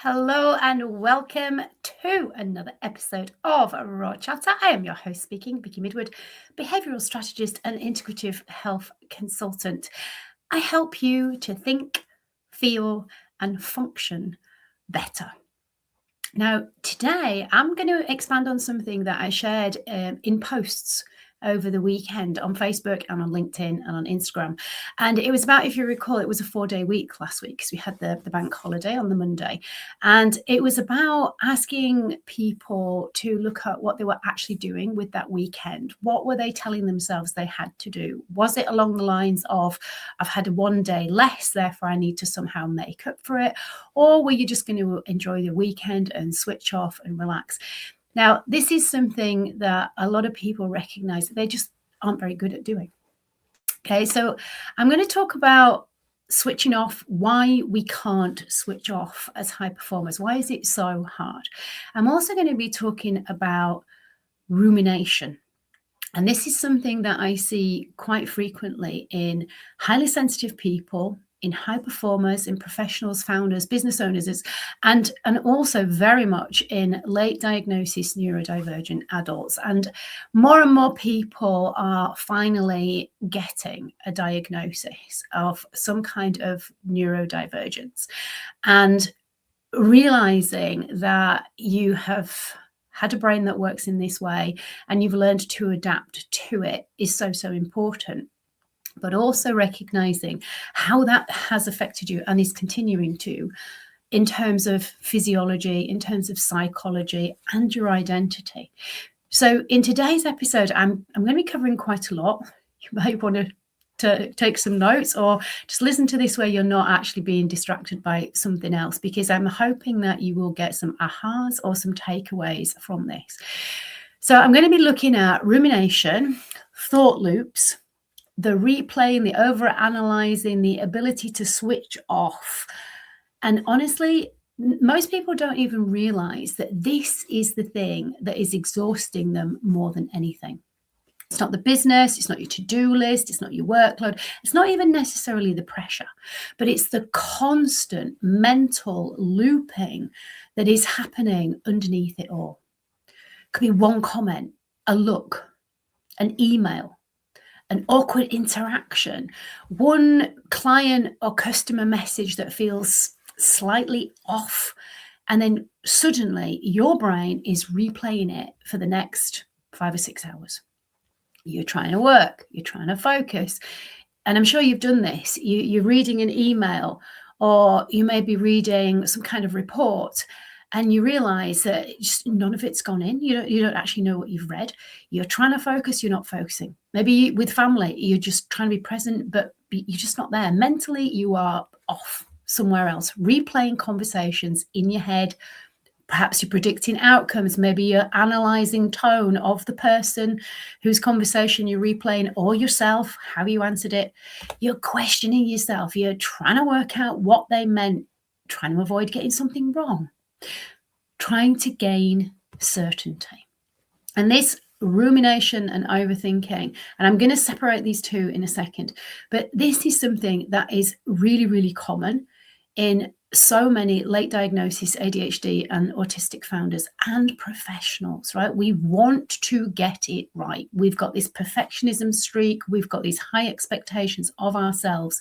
Hello and welcome to another episode of Raw Chatter. I am your host speaking, Vicky Midwood, behavioural strategist and integrative health consultant. I help you to think, feel and function better. Now, today I'm going to expand on something that I shared in posts over the weekend on Facebook and on LinkedIn and on Instagram. And it was about, if you recall, it was a 4-day week last week because we had the bank holiday on the Monday. And it was about asking people to look at what they were actually doing with that weekend. What were they telling themselves they had to do? Was it along the lines of, I've had one day less, therefore I need to somehow make up for it? Or were you just going to enjoy the weekend and switch off and relax? Now, this is something that a lot of people recognize that they just aren't very good at doing. Okay, so I'm going to talk about switching off, why we can't switch off as high performers. Why is it so hard? I'm also going to be talking about rumination. And this is something that I see quite frequently in highly sensitive people, in high performers, in professionals, founders, business owners, and also very much in late diagnosis neurodivergent adults. And more people are finally getting a diagnosis of some kind of neurodivergence and realizing that you have had a brain that works in this way and you've learned to adapt to it is so important. But also recognizing how that has affected you and is continuing to, in terms of physiology, in terms of psychology and your identity. So in today's episode, I'm going to be covering quite a lot. You might want to take some notes or just listen to this where you're not actually being distracted by something else, because I'm hoping that you will get some ahas or some takeaways from this. So I'm going to be looking at rumination, thought loops, the replaying, the over-analyzing, the ability to switch off. And honestly, most people don't even realize that this is the thing that is exhausting them more than anything. It's not the business, it's not your to-do list, it's not your workload, it's not even necessarily the pressure, but it's the constant mental looping that is happening underneath it all. It could be one comment, a look, an email, an awkward interaction, one client or customer message that feels slightly off, and then suddenly your brain is replaying it for the next 5 or 6 hours. You're trying to work, you're trying to focus, and I'm sure you've done this. You're reading an email, or you may be reading some kind of report, and you realize that just none of it's gone in. You don't actually know what you've read. You're trying to focus, you're not focusing. Maybe with family, you're just trying to be present, but you're just not there. Mentally, you are off somewhere else, replaying conversations in your head. Perhaps you're predicting outcomes. Maybe you're analyzing tone of the person whose conversation you're replaying, or yourself, how you answered it. You're questioning yourself. You're trying to work out what they meant, trying to avoid getting something wrong, trying to gain certainty. And this rumination and overthinking, and I'm going to separate these two in a second, but this is something that is really common in so many late diagnosis ADHD and autistic founders and professionals, right? We want to get it right. We've got this perfectionism streak. We've got these high expectations of ourselves,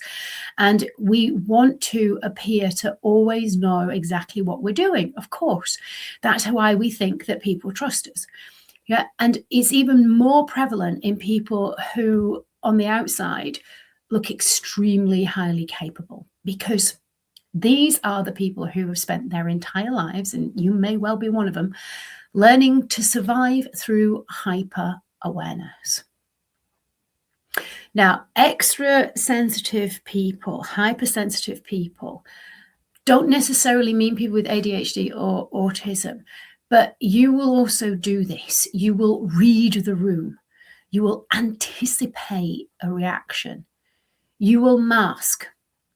and we want to appear to always know exactly what we're doing. Of course, that's why we think that people trust us. Yeah, and it's even more prevalent in people who on the outside look extremely highly capable, because these are the people who have spent their entire lives, and you may well be one of them, learning to survive through hyper awareness. Now, extra sensitive people, hypersensitive people, don't necessarily mean people with ADHD or autism, but you will also do this. You will read the room. You will anticipate a reaction. You will mask.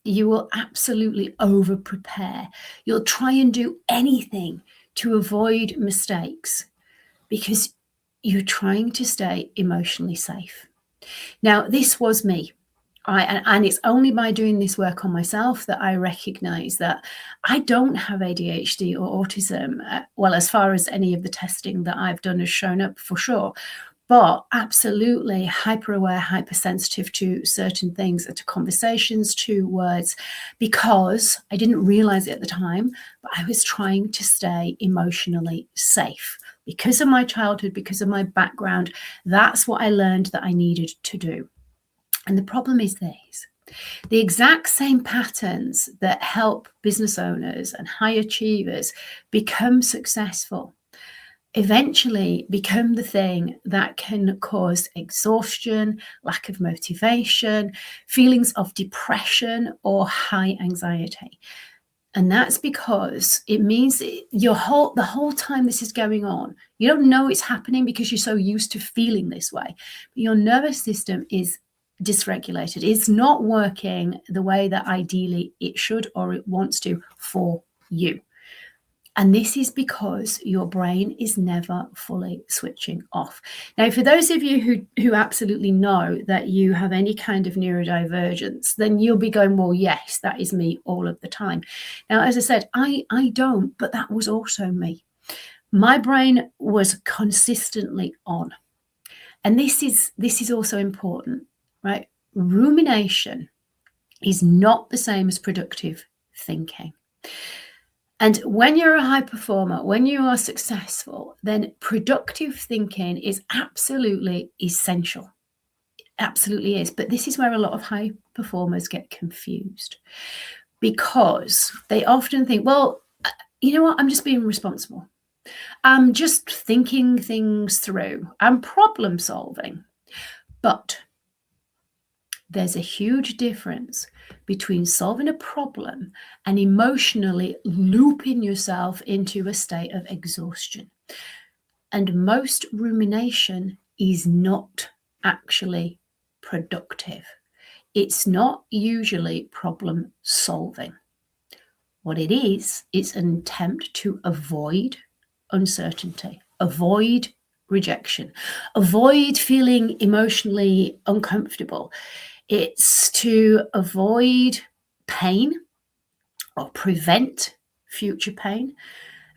You will absolutely over prepare. You'll try and do anything to avoid mistakes because you're trying to stay emotionally safe. Now, this was me. And it's only by doing this work on myself that I recognize that I don't have ADHD or autism. Well, as far as any of the testing that I've done has shown up, for sure. But absolutely hyper aware, hypersensitive to certain things, to conversations, to words, because I didn't realize it at the time, but I was trying to stay emotionally safe. Because of my childhood, because of my background, that's what I learned that I needed to do. And the problem is this: the exact same patterns that help business owners and high achievers become successful eventually become the thing that can cause exhaustion, lack of motivation, feelings of depression, or high anxiety. And that's because it means the whole time this is going on, you don't know it's happening because you're so used to feeling this way. But your nervous system is dysregulated. It's not working the way that ideally it should or it wants to for you. And this is because your brain is never fully switching off. Now, for those of you who absolutely know that you have any kind of neurodivergence, then you'll be going, well, yes, that is me all of the time. Now, as I said, I don't, but that was also me. My brain was consistently on. And this is also important, right? Rumination is not the same as productive thinking. And when you're a high performer, when you are successful, then productive thinking is absolutely essential. It absolutely is. But this is where a lot of high performers get confused, because they often think, well, you know what? I'm just being responsible. I'm just thinking things through. I'm problem solving. But there's a huge difference between solving a problem and emotionally looping yourself into a state of exhaustion. And most rumination is not actually productive. It's not usually problem solving. What it is, it's an attempt to avoid uncertainty, avoid rejection, avoid feeling emotionally uncomfortable. It's to avoid pain or prevent future pain.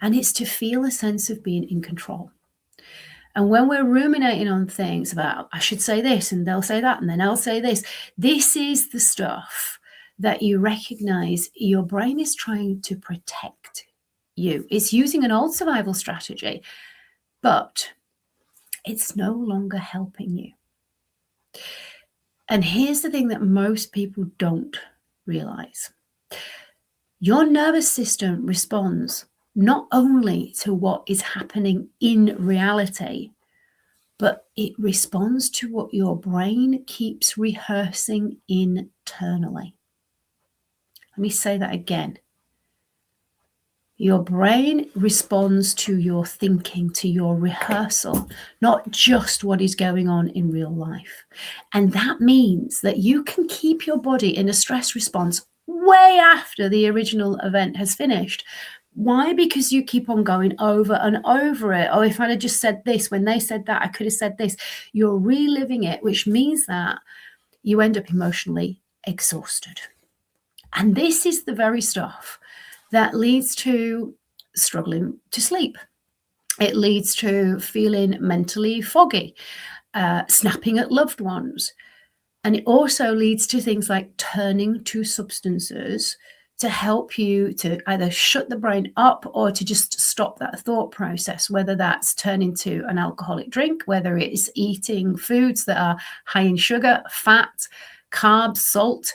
And it's to feel a sense of being in control. And when we're ruminating on things about, I should say this, and they'll say that, and then I'll say this, this is the stuff that you recognize your brain is trying to protect you. It's using an old survival strategy, but it's no longer helping you. And here's the thing that most people don't realize. Your nervous system responds not only to what is happening in reality, but it responds to what your brain keeps rehearsing internally. Let me say that again. Your brain responds to your thinking, to your rehearsal, not just what is going on in real life. And that means that you can keep your body in a stress response way after the original event has finished. Why? Because you keep on going over and over it. Oh, if I'd have just said this, when they said that, I could have said this. You're reliving it, which means that you end up emotionally exhausted. And this is the very stuff that leads to struggling to sleep. It leads to feeling mentally foggy, snapping at loved ones. And it also leads to things like turning to substances to help you to either shut the brain up or to just stop that thought process, whether that's turning to an alcoholic drink, whether it's eating foods that are high in sugar, fat, carbs, salt,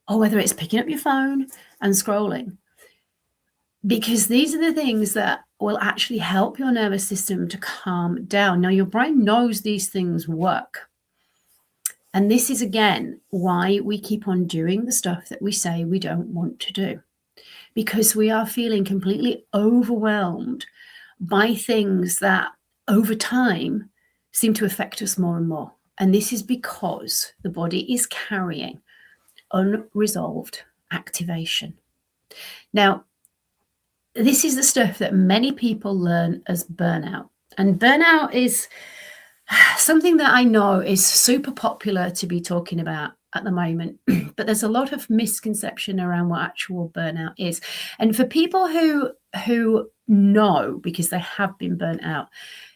or whether it's picking up your phone and scrolling. Because these are the things that will actually help your nervous system to calm down. Now, your brain knows these things work. And this is, again, why we keep on doing the stuff that we say we don't want to do. Because we are feeling completely overwhelmed by things that over time seem to affect us more and more. And this is because the body is carrying unresolved activation. Now, this is the stuff that many people learn as burnout. And burnout is something that I know is super popular to be talking about at the moment, but there's a lot of misconception around what actual burnout is. And for people who know because they have been burnt out,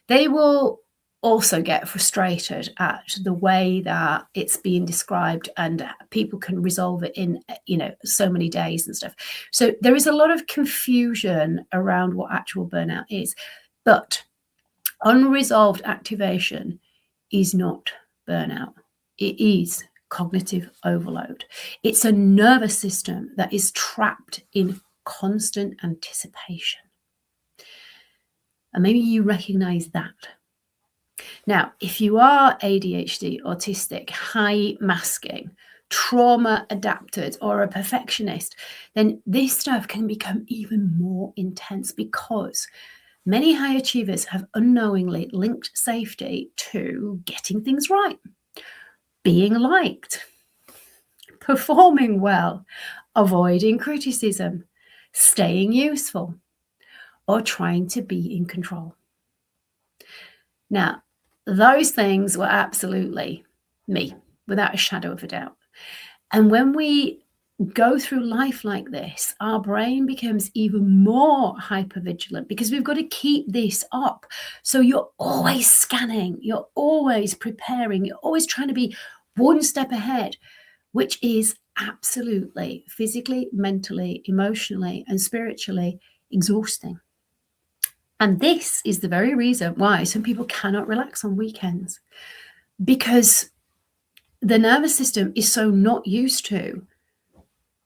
they will also get frustrated at the way that it's being described, and people can resolve it in so many days and stuff. So there is a lot of confusion around what actual burnout is, but unresolved activation is not burnout. It is cognitive overload. It's a nervous system that is trapped in constant anticipation. And maybe you recognize that. Now, if you are ADHD, autistic, high masking, trauma adapted, or a perfectionist, then this stuff can become even more intense because many high achievers have unknowingly linked safety to getting things right, being liked, performing well, avoiding criticism, staying useful, or trying to be in control. Now, those things were absolutely me, without a shadow of a doubt. And when we go through life like this, our brain becomes even more hypervigilant because we've got to keep this up. So you're always scanning, you're always preparing, you're always trying to be one step ahead, which is absolutely physically, mentally, emotionally, and spiritually exhausting. And this is the very reason why some people cannot relax on weekends, because the nervous system is so not used to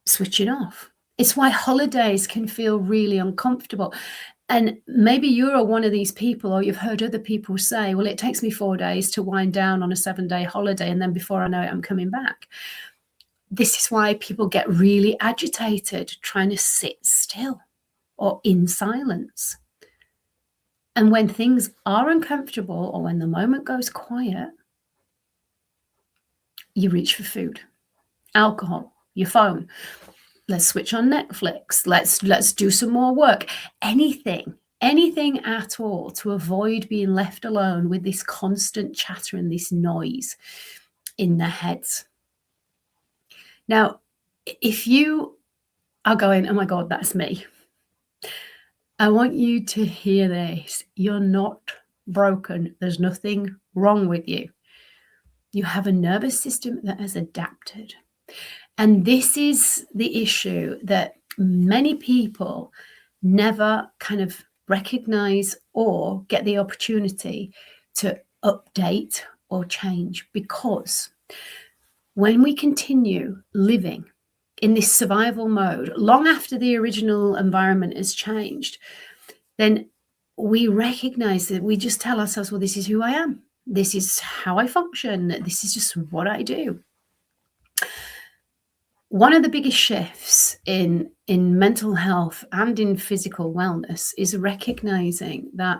switching off. It's why holidays can feel really uncomfortable. And maybe you're one of these people, or you've heard other people say, well, it takes me 4 days to wind down on a 7-day holiday, and then before I know it, I'm coming back. This is why people get really agitated trying to sit still or in silence. And when things are uncomfortable, or when the moment goes quiet, you reach for food, alcohol, your phone. Let's switch on Netflix. Let's do some more work. Anything at all to avoid being left alone with this constant chatter and this noise in their heads. Now, if you are going, oh my God, that's me, I want you to hear this. You're not broken. There's nothing wrong with you. You have a nervous system that has adapted. And this is the issue that many people never kind of recognize or get the opportunity to update or change, because when we continue living in this survival mode long after the original environment has changed, then we recognize that we just tell ourselves, well, this is who I am. This is how I function. This is just what I do. One of the biggest shifts in mental health and in physical wellness is recognizing that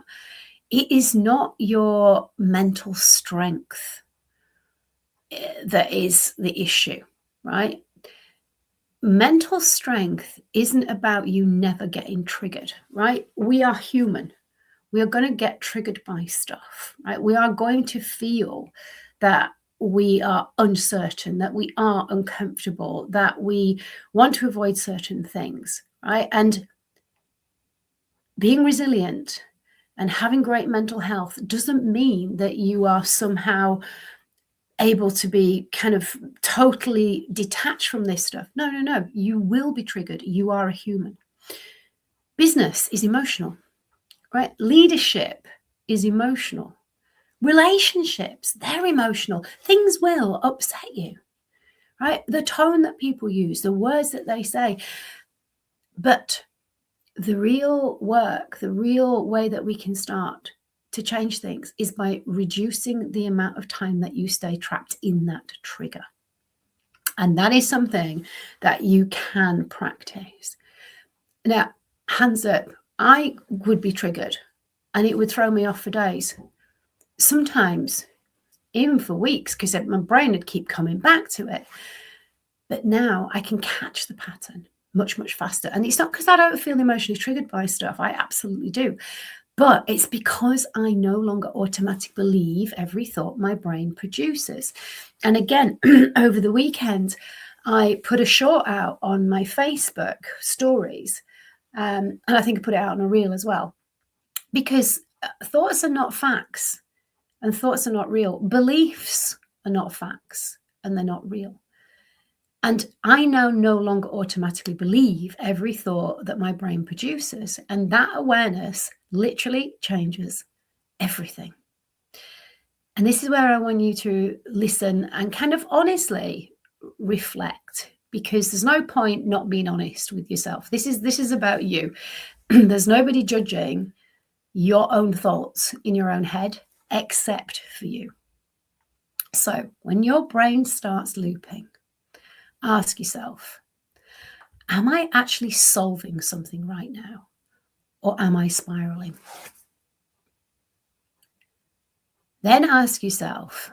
it is not your mental strength that is the issue, right? Mental strength isn't about you never getting triggered, right? We are human. We are going to get triggered by stuff, right? We are going to feel that we are uncertain, that we are uncomfortable, that we want to avoid certain things, right? And being resilient and having great mental health doesn't mean that you are somehow able to be kind of totally detached from this stuff. No. You will be triggered. You are a human. Business is emotional, right? Leadership is emotional. Relationships, they're emotional. Things will upset you, right? The tone that people use, the words that they say. But the real work, the real way that we can start to change things is by reducing the amount of time that you stay trapped in that trigger. And that is something that you can practice. Now, hands up, I would be triggered and it would throw me off for days. Sometimes even for weeks, because my brain would keep coming back to it. But now I can catch the pattern much, much faster. And it's not because I don't feel emotionally triggered by stuff. I absolutely do. But it's because I no longer automatically believe every thought my brain produces. And again, over the weekend, I put a short out on my Facebook stories. And I think I put it out on a reel as well, because thoughts are not facts and thoughts are not real. Beliefs are not facts and they're not real. And I now no longer automatically believe every thought that my brain produces. And that awareness literally changes everything. And this is where I want you to listen and kind of honestly reflect, because there's no point not being honest with yourself. This is about you. There's nobody judging your own thoughts in your own head except for you. So when your brain starts looping, ask yourself, am I actually solving something right now? Or am I spiraling? Then ask yourself,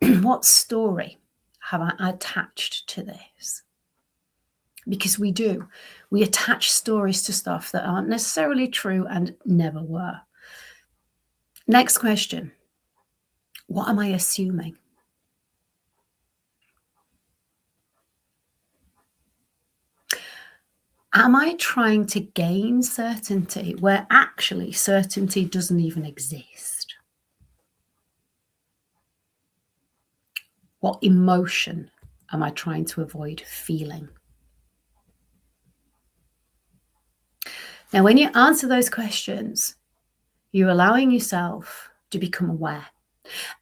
what story have I attached to this? Because we do. We attach stories to stuff that aren't necessarily true and never were. Next question. What am I assuming? Am I trying to gain certainty where actually certainty doesn't even exist? What emotion am I trying to avoid feeling? Now, when you answer those questions, you're allowing yourself to become aware.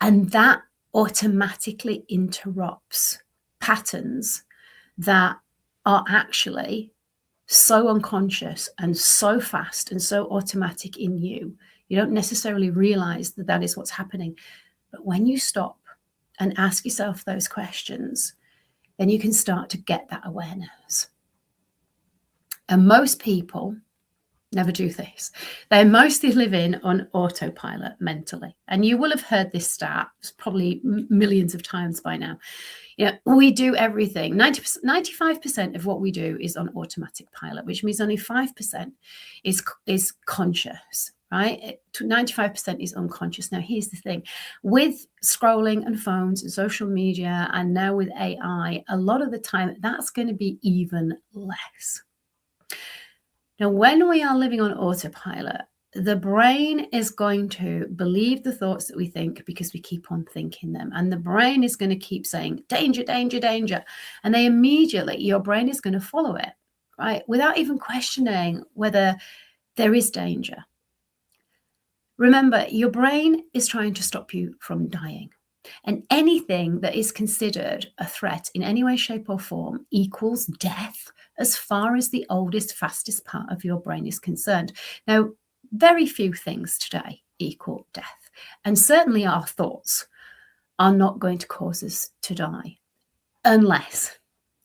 And that automatically interrupts patterns that are actually so unconscious and so fast and so automatic in you. You don't necessarily realize that that is what's happening. But when you stop and ask yourself those questions, then you can start to get that awareness. And most people never do this. They're mostly living on autopilot mentally. And you will have heard this stat probably millions of times by now. You know, we do everything. 95% of what we do is on automatic pilot, which means only 5% is conscious, right? 95% is unconscious. Now, here's the thing. With scrolling and phones and social media, and now with AI, a lot of the time, that's going to be even less. Now, when we are living on autopilot, the brain is going to believe the thoughts that we think because we keep on thinking them. And the brain is going to keep saying, danger, danger, danger. And they immediately, your brain is going to follow it, right? Without even questioning whether there is danger. Remember, your brain is trying to stop you from dying. And anything that is considered a threat in any way, shape, or form equals death as far as the oldest, fastest part of your brain is concerned. Now, very few things today equal death. And certainly our thoughts are not going to cause us to die unless,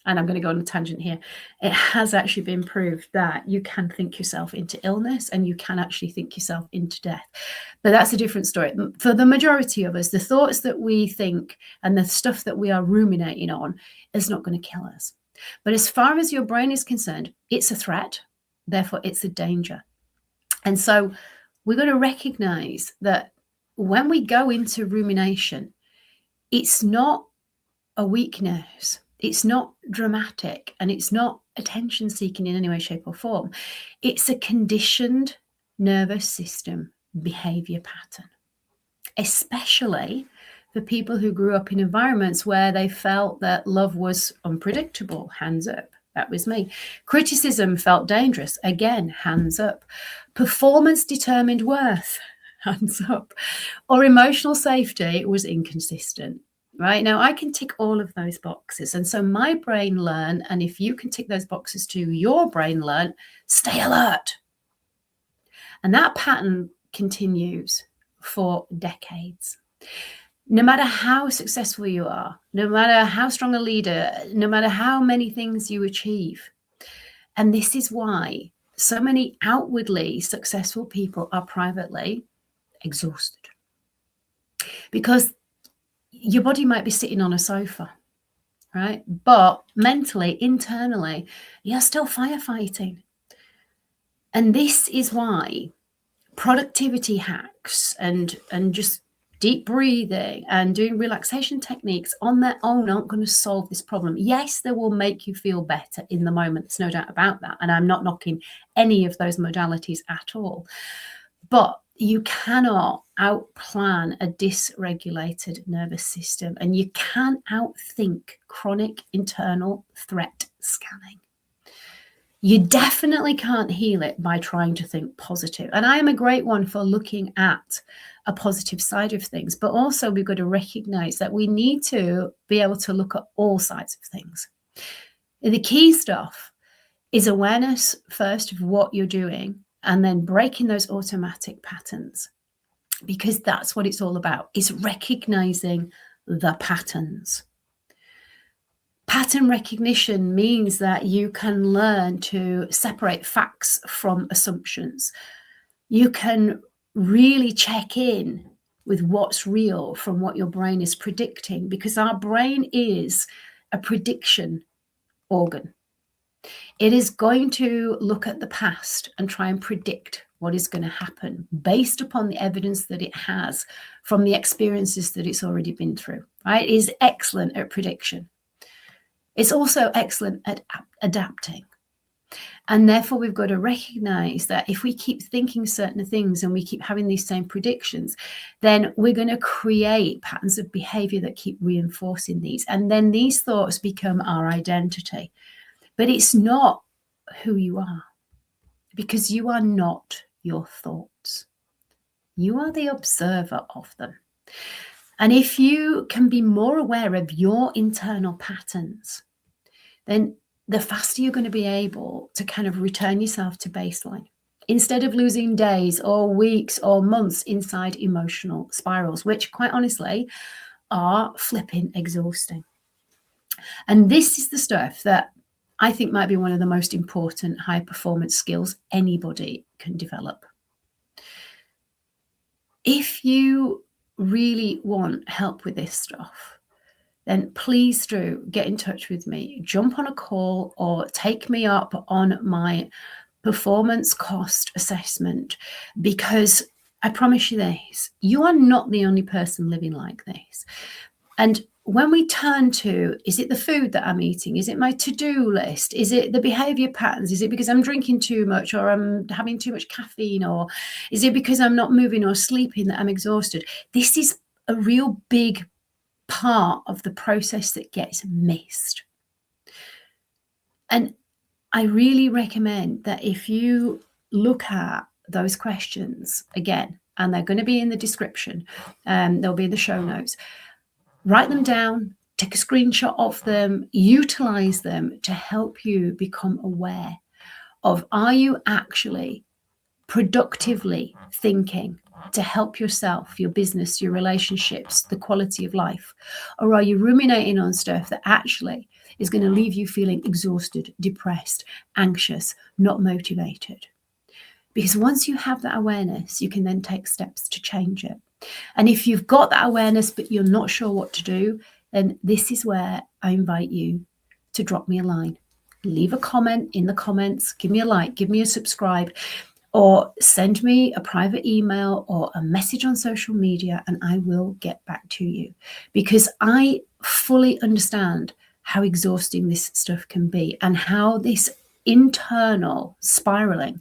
and I'm going to go on a tangent here, it has actually been proved that you can think yourself into illness and you can actually think yourself into death. But that's a different story. For the majority of us, the thoughts that we think and the stuff that we are ruminating on is not going to kill us. But as far as your brain is concerned, it's a threat. Therefore, it's a danger. And so we're going to recognize that when we go into rumination, it's not a weakness. It's not dramatic and it's not attention seeking in any way, shape, or form. It's a conditioned nervous system behavior pattern, especially for people who grew up in environments where they felt that love was unpredictable. Hands up. That was me. Criticism felt dangerous. Again, hands up. Performance determined worth. Hands up. Or emotional safety was inconsistent. Right now, I can tick all of those boxes. And so my brain learned, and if you can tick those boxes too, your brain learned, stay alert. And that pattern continues for decades. No matter how successful you are, no matter how strong a leader, no matter how many things you achieve. And this is why so many outwardly successful people are privately exhausted. Because your body might be sitting on a sofa, right? But mentally, internally, you're still firefighting. And this is why productivity hacks and just deep breathing and doing relaxation techniques on their own aren't going to solve this problem. Yes, they will make you feel better in the moment. There's no doubt about that. And I'm not knocking any of those modalities at all. But you cannot outplan a dysregulated nervous system, and you can't outthink chronic internal threat scanning. You definitely can't heal it by trying to think positive. And I am a great one for looking at a positive side of things, but also we've got to recognize that we need to be able to look at all sides of things. And the key stuff is awareness first of what you're doing, and then breaking those automatic patterns, because that's what it's all about, is recognizing the patterns. Pattern recognition means that you can learn to separate facts from assumptions. You can really check in with what's real from what your brain is predicting, because our brain is a prediction organ. It is going to look at the past and try and predict what is going to happen based upon the evidence that it has from the experiences that it's already been through. Right? It is excellent at prediction. It's also excellent at adapting. And therefore, we've got to recognize that if we keep thinking certain things and we keep having these same predictions, then we're going to create patterns of behavior that keep reinforcing these. And then these thoughts become our identity. But it's not who you are, because you are not your thoughts. You are the observer of them. And if you can be more aware of your internal patterns, then the faster you're going to be able to kind of return yourself to baseline, instead of losing days or weeks or months inside emotional spirals, which quite honestly are flipping exhausting. And this is the stuff that I think might be one of the most important high performance skills anybody can develop. If you really want help with this stuff, then please do get in touch with me. Jump on a call or take me up on my performance cost assessment, because I promise you this, you are not the only person living like this. And when we turn to, is it the food that I'm eating? Is it my to-do list? Is it the behavior patterns? Is it because I'm drinking too much or I'm having too much caffeine? Or is it because I'm not moving or sleeping that I'm exhausted? This is a real big part of the process that gets missed. And I really recommend that if you look at those questions again, and they're going to be in the description, they'll be in the show notes, write them down, take a screenshot of them, utilize them to help you become aware of, are you actually productively thinking to help yourself, your business, your relationships, the quality of life? Or are you ruminating on stuff that actually is going to leave you feeling exhausted, depressed, anxious, not motivated? Because once you have that awareness, you can then take steps to change it. And if you've got that awareness, but you're not sure what to do, then this is where I invite you to drop me a line. Leave a comment in the comments, give me a like, give me a subscribe, or send me a private email or a message on social media, and I will get back to you, because I fully understand how exhausting this stuff can be and how this internal spiraling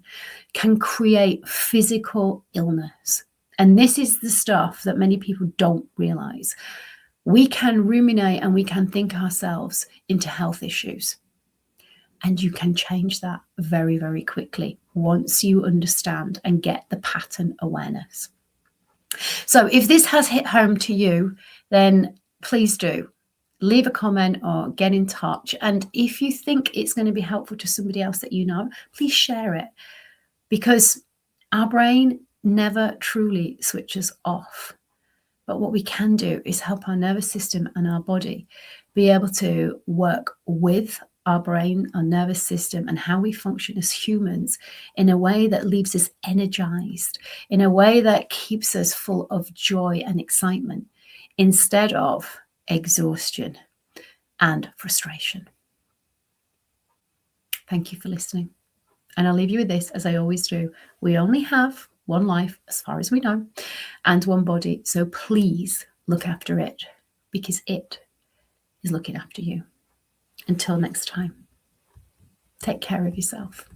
can create physical illness. And this is the stuff that many people don't realize. We can ruminate and we can think ourselves into health issues. And you can change that very, very quickly once you understand and get the pattern awareness. So if this has hit home to you, then please do leave a comment or get in touch. And if you think it's going to be helpful to somebody else that you know, please share it, because our brain never truly switches off. But what we can do is help our nervous system and our body be able to work with our brain, our nervous system, and how we function as humans in a way that leaves us energized, in a way that keeps us full of joy and excitement, instead of exhaustion and frustration. Thank you for listening. And I'll leave you with this, as I always do. We only have one life, as far as we know, and one body. So please look after it, because it is looking after you. Until next time, take care of yourself.